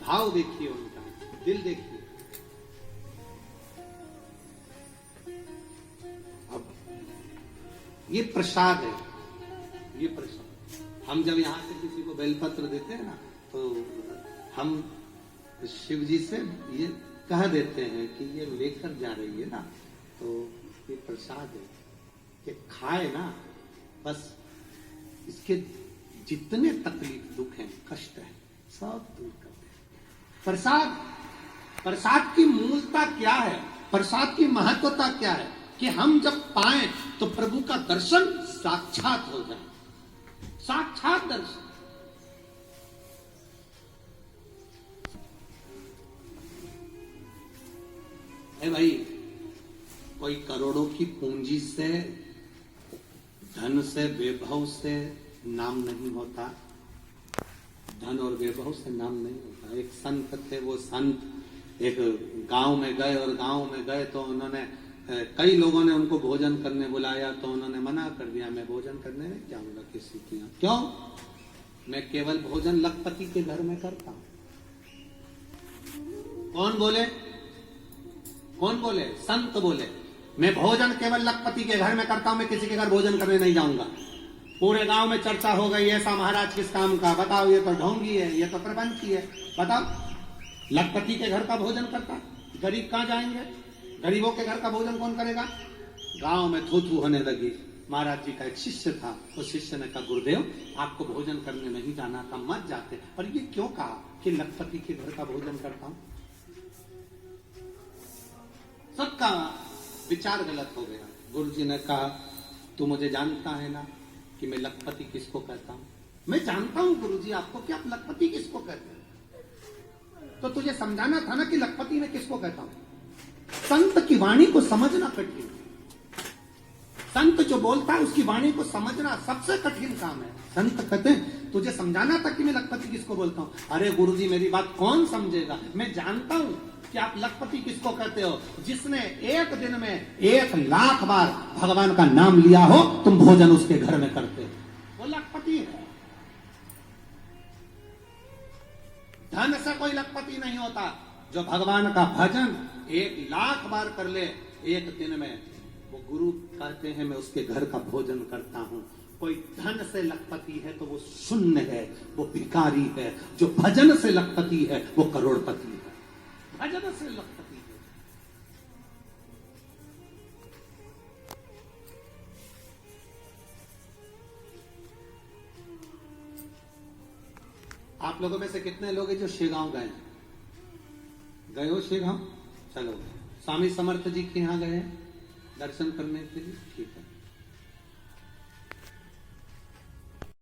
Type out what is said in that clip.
भाव देखिए उनका, दिल देखिए। अब ये प्रसाद है, ये प्रसाद। हम जब यहां से किसी को बेलपत्र देते हैं ना, तो हम शिव जी से ये कह देते हैं कि ये लेकर जा रही है ना, तो ये प्रसाद है कि खाए ना, बस इसके जितने तकलीफ, दुख हैं, कष्ट है, सब दूर कर दे। प्रसाद, प्रसाद की मूलता क्या है, प्रसाद की महत्वता क्या है कि हम जब पाएं तो प्रभु का दर्शन साक्षात हो जाए, साक्षात दर्शन। भाई, कोई करोड़ों की पूंजी से, धन से, वैभव से नाम नहीं होता। धन और वैभव से नाम नहीं होता। एक संत थे, वो संत एक गांव में गए, और गांव में गए तो उन्होंने, कई लोगों ने उनको भोजन करने बुलाया, तो उन्होंने मना कर दिया, मैं भोजन करने नहीं जाऊंगा किसी के यहाँ। क्यों? मैं केवल भोजन लखपति के घर में करता हूं। कौन बोले? कौन बोले? संत बोले, मैं भोजन केवल लखपति के घर में करता हूं, मैं किसी के घर भोजन करने नहीं जाऊंगा। पूरे गांव में चर्चा हो गई, ऐसा महाराज किस काम का, बताओ, ये तो ढोंगी है, ये तो प्रबंधी है, बताओ। लखपति के घर का भोजन करता, गरीब कहां जाएंगे? गरीबों के घर का भोजन कौन करेगा? गांव में थू थू होने लगी। महाराज जी का एक शिष्य था, उस शिष्य ने कहा, गुरुदेव आपको भोजन करने नहीं जाना था, मत जाते। और ये क्यों कहा कि लखपति के घर का भोजन करता हूं? सबका विचार गलत हो गया। गुरु जी ने कहा, तू मुझे जानता है ना कि मैं लखपति किसको कहता हूं? मैं जानता हूं गुरु जी आपको कि आप लखपति किसको कहते हैं, तो तुझे समझाना था ना कि लखपति मैं किसको कहता हूं। संत की वाणी को समझना कठिन, संत जो बोलता है उसकी वाणी को समझना सबसे कठिन काम है। संत कहते हैं तुझे समझाना था कि मैं लखपति किसको बोलता हूं। अरे गुरु जी मेरी बात कौन समझेगा, मैं जानता हूं कि आप लखपति किसको कहते हो। जिसने एक दिन में 1,00,000 बार भगवान का नाम लिया हो, तुम भोजन उसके घर में करते हो, वो लखपति है। धन से कोई लखपति नहीं होता। जो भगवान का भजन 1,00,000 बार कर ले एक दिन में, वो गुरु कहते हैं मैं उसके घर का भोजन करता हूं। कोई धन से लखपति है तो वो शून्य है, वो भिखारी है। जो भजन से लखपति है वो करोड़पति है, भजन से लखपति है। आप लोगों में से कितने लोग हैं जो शेगांव गए? गए हो शेगांव? चलो, स्वामी समर्थ जी के यहां गए दर्शन करने के लिए, ठीक है।